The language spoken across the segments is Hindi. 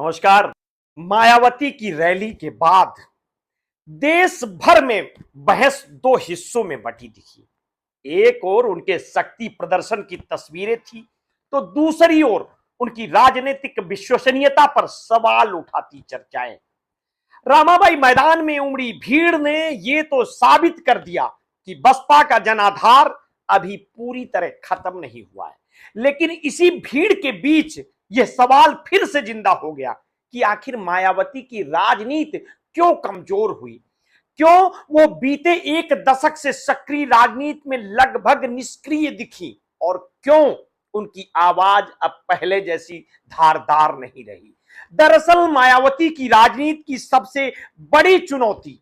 नमस्कार। मायावती की रैली के बाद देश भर में बहस दो हिस्सों में बटी दिखी। एक ओर उनके शक्ति प्रदर्शन की तस्वीरें थी, तो दूसरी ओर उनकी राजनीतिक विश्वसनीयता पर सवाल उठाती चर्चाएं। रामाबाई मैदान में उमड़ी भीड़ ने यह तो साबित कर दिया कि बसपा का जनाधार अभी पूरी तरह खत्म नहीं हुआ है। लेकिन इसी भीड़ के बीच यह सवाल फिर से जिंदा हो गया कि आखिर मायावती की राजनीति क्यों कमजोर हुई, क्यों वो बीते एक दशक से सक्रिय राजनीति में लगभग निष्क्रिय दिखी और क्यों उनकी आवाज अब पहले जैसी धारदार नहीं रही। दरअसल मायावती की राजनीति की सबसे बड़ी चुनौती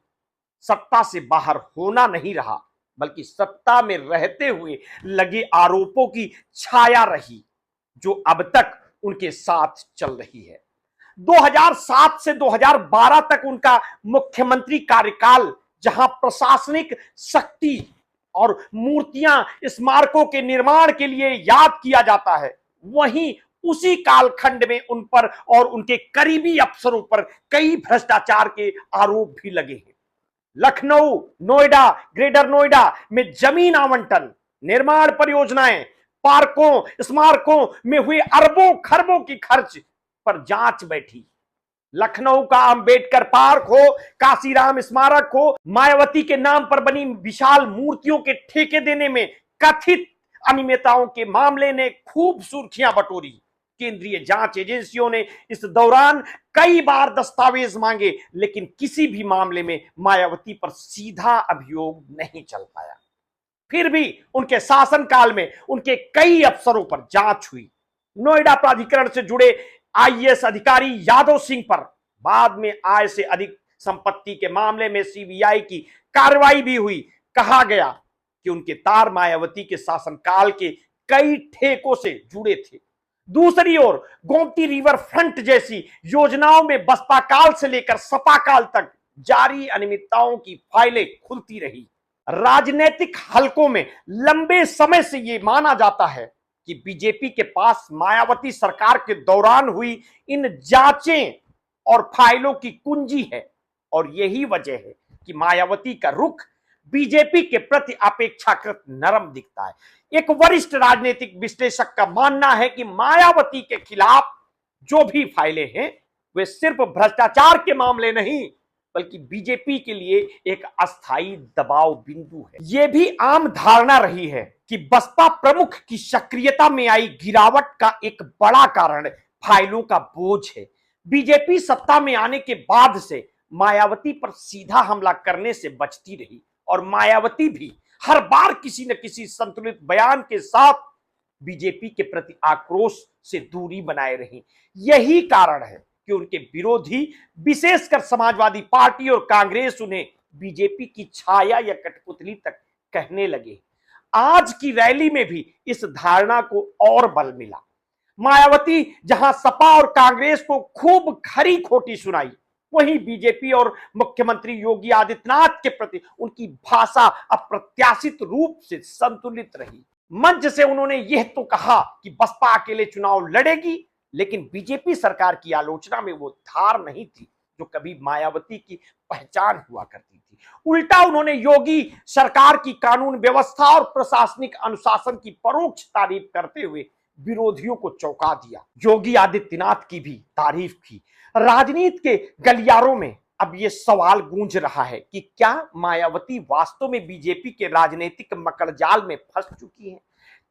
सत्ता से बाहर होना नहीं रहा, बल्कि सत्ता में रहते हुए लगे आरोपों की छाया रही, जो अब तक उनके साथ चल रही है। 2007 से 2012 तक उनका मुख्यमंत्री कार्यकाल, जहां प्रशासनिक शक्ति और मूर्तियां स्मारकों के निर्माण के लिए याद किया जाता है, वहीं उसी कालखंड में उन पर और उनके करीबी अफसरों पर कई भ्रष्टाचार के आरोप भी लगे हैं। लखनऊ, नोएडा, ग्रेटर नोएडा में जमीन आवंटन, निर्माण परियोजनाएं, पार्कों, स्मारकों में हुए अरबों खरबों की खर्च पर जांच बैठी। लखनऊ का अंबेडकर पार्क हो, काशीराम स्मारक हो, मायावती के नाम पर बनी विशाल मूर्तियों के ठेके देने में कथित अनियमितताओं के मामले ने खूब सुर्खियां बटोरी। केंद्रीय जांच एजेंसियों ने इस दौरान कई बार दस्तावेज मांगे, लेकिन किसी भी मामले में मायावती पर सीधा अभियोग नहीं चल पाया। फिर भी उनके शासनकाल में उनके कई अफसरों पर जांच हुई। नोएडा प्राधिकरण से जुड़े आईएएस अधिकारी यादव सिंह पर बाद में आय से अधिक संपत्ति के मामले में सीबीआई की कार्रवाई भी हुई। कहा गया कि उनके तार मायावती के शासनकाल के कई ठेकों से जुड़े थे। दूसरी ओर गोमती रिवर फ्रंट जैसी योजनाओं में बसपा काल से लेकर सपा काल तक जारी अनियमितताओं की फाइलें खुलती रही। राजनीतिक हलकों में लंबे समय से यह माना जाता है कि बीजेपी के पास मायावती सरकार के दौरान हुई इन जांचें और फाइलों की कुंजी है, और यही वजह है कि मायावती का रुख बीजेपी के प्रति अपेक्षाकृत नरम दिखता है। एक वरिष्ठ राजनीतिक विश्लेषक का मानना है कि मायावती के खिलाफ जो भी फाइलें हैं वे सिर्फ भ्रष्टाचार के मामले नहीं, बल्कि बीजेपी के लिए एक अस्थायी दबाव बिंदु है। यह भी आम धारणा रही है कि बसपा प्रमुख की सक्रियता में आई गिरावट का एक बड़ा कारण फाइलों का बोझ है। बीजेपी सत्ता में आने के बाद से मायावती पर सीधा हमला करने से बचती रही, और मायावती भी हर बार किसी न किसी संतुलित बयान के साथ बीजेपी के प्रति आक्रोश से दूरी बनाए रही। यही कारण है कि उनके विरोधी, विशेषकर समाजवादी पार्टी और कांग्रेस, उन्हें बीजेपी की छाया या कठपुतली तक कहने लगे। आज की रैली में भी इस धारणा को और बल मिला। मायावती जहां सपा और कांग्रेस को खूब खरी खोटी सुनाई, वहीं बीजेपी और मुख्यमंत्री योगी आदित्यनाथ के प्रति उनकी भाषा अप्रत्याशित रूप से संतुलित रही। मंच से उन्होंने यह तो कहा कि बसपा अकेले चुनाव लड़ेगी, लेकिन बीजेपी सरकार की आलोचना में वो धार नहीं थी जो कभी मायावती की पहचान हुआ करती थी। उल्टा उन्होंने योगी सरकार की कानून व्यवस्था और प्रशासनिक अनुशासन की परोक्ष तारीफ करते हुए विरोधियों को चौंका दिया। योगी आदित्यनाथ की भी तारीफ की। राजनीति के गलियारों में अब यह सवाल गूंज रहा है कि क्या मायावती वास्तव में बीजेपी के राजनीतिक मकड़जाल में फंस चुकी हैं?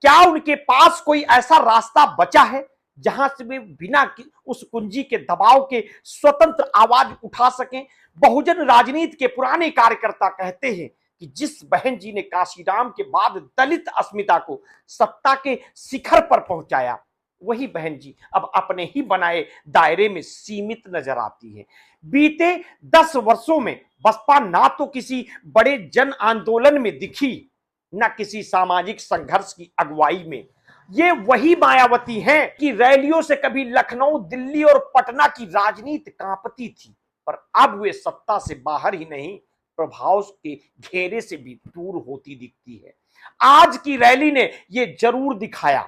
क्या उनके पास कोई ऐसा रास्ता बचा है जहां से वे बिना उस कुंजी के दबाव के स्वतंत्र आवाज उठा सकें? बहुजन राजनीति के पुराने कार्यकर्ता कहते हैं कि जिस बहन जी ने काशीराम के बाद दलित अस्मिता को सत्ता के शिखर पर पहुंचाया, वही बहन जी अब अपने ही बनाए दायरे में सीमित नजर आती है। बीते 10 वर्षों में बसपा ना तो किसी बड़े जन आंदोलन में दिखी, न किसी सामाजिक संघर्ष की अगुवाई में। ये वही मायावती हैं कि रैलियों से कभी लखनऊ, दिल्ली और पटना की राजनीति कांपती थी, पर अब वे सत्ता से बाहर ही नहीं, प्रभाव के घेरे से भी दूर होती दिखती है। आज की रैली ने यह जरूर दिखाया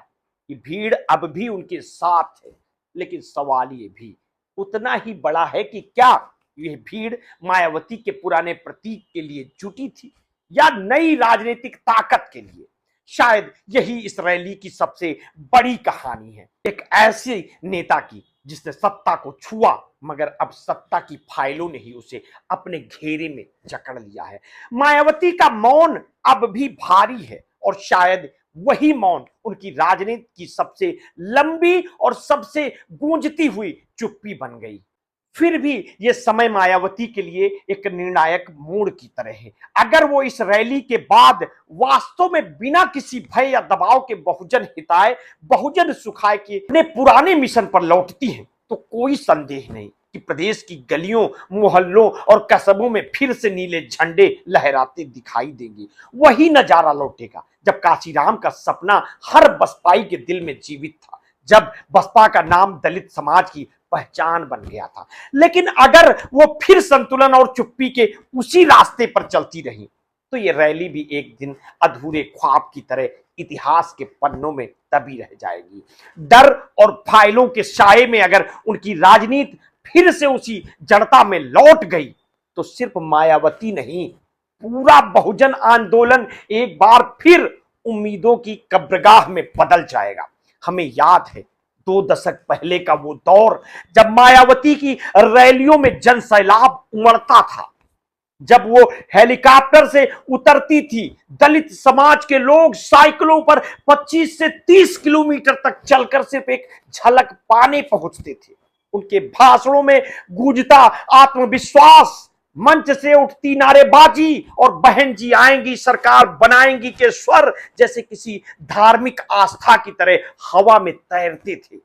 कि भीड़ अब भी उनके साथ है, लेकिन सवाल ये भी उतना ही बड़ा है कि क्या यह भीड़ मायावती के पुराने प्रतीक के लिए जुटी थी या नई राजनीतिक ताकत के लिए। शायद यही इस रैली की सबसे बड़ी कहानी है, एक ऐसे नेता की जिसने सत्ता को छुआ मगर अब सत्ता की फाइलों ने ही उसे अपने घेरे में जकड़ लिया है। मायावती का मौन अब भी भारी है और शायद वही मौन उनकी राजनीति की सबसे लंबी और सबसे गूंजती हुई चुप्पी बन गई। फिर भी यह समय मायावती के लिए एक निर्णायक मोड़ की तरह है। अगर वो इस रैली के बाद वास्तव में बिना किसी भय या दबाव के बहुजन हिताय बहुजन सुखाय के अपने पुराने मिशन पर लौटती हैं तो कोई संदेह नहीं कि प्रदेश की गलियों, मोहल्लों और कस्बों में फिर से नीले झंडे लहराते दिखाई देंगे। वही नजारा लौटेगा जब काशीराम का सपना हर बसपाई के दिल में जीवित था, जब बसपा का नाम दलित समाज की पहचान बन गया था। लेकिन अगर वो फिर संतुलन और चुप्पी के उसी रास्ते पर चलती रही तो ये रैली भी एक दिन अधूरे ख्वाब की तरह इतिहास के पन्नों में तभी रह जाएगी। डर और फाइलों के साये में अगर उनकी राजनीति फिर से उसी जड़ता में लौट गई तो सिर्फ मायावती नहीं, पूरा बहुजन आंदोलन एक बार फिर उम्मीदों की कब्रगाह में बदल जाएगा। हमें याद है 2 दशक पहले का वो दौर जब मायावती की रैलियों में जनसैलाब उमड़ता था, जब वो हेलीकॉप्टर से उतरती थी, दलित समाज के लोग साइकिलों पर 25 से 30 किलोमीटर तक चलकर सिर्फ एक झलक पाने पहुंचते थे। उनके भाषणों में गूंजता आत्मविश्वास, मंच से उठती नारेबाजी और बहन जी आएंगी सरकार बनाएंगी के स्वर जैसे किसी धार्मिक आस्था की तरह हवा में तैरते थे।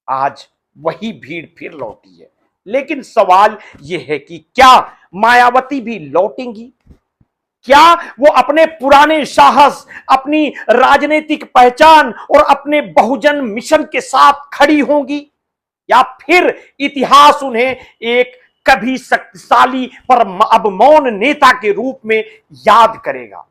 आज वही भीड़ फिर लौटी है, लेकिन सवाल यह है कि क्या मायावती भी लौटेंगी? क्या वो अपने पुराने साहस, अपनी राजनीतिक पहचान और अपने बहुजन मिशन के साथ खड़ी होंगी, या फिर इतिहास उन्हें एक कभी शक्तिशाली पर अब मौन नेता के रूप में याद करेगा?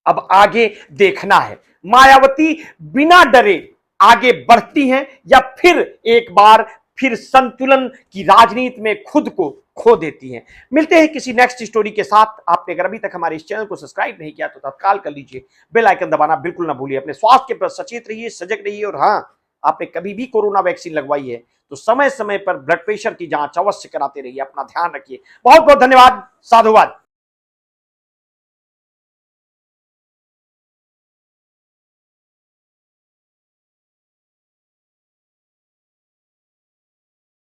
अब आगे देखना है मायावती बिना डरे आगे बढ़ती हैं या फिर एक बार फिर संतुलन की राजनीति में खुद को खो देती हैं। मिलते हैं किसी नेक्स्ट स्टोरी के साथ। आपने अगर अभी तक हमारे इस चैनल को सब्सक्राइब नहीं किया तो तत्काल कर लीजिए, बेल आइकन दबाना बिल्कुल ना भूलिए। अपने स्वास्थ्य के प्रति सचेत रहिए, सजग रहिए और हाँ, आपने कभी भी कोरोना वैक्सीन लगवाई है तो समय समय पर ब्लड प्रेशर की जांच अवश्य कराते रहिए। अपना ध्यान रखिए। बहुत बहुत धन्यवाद। साधुवाद।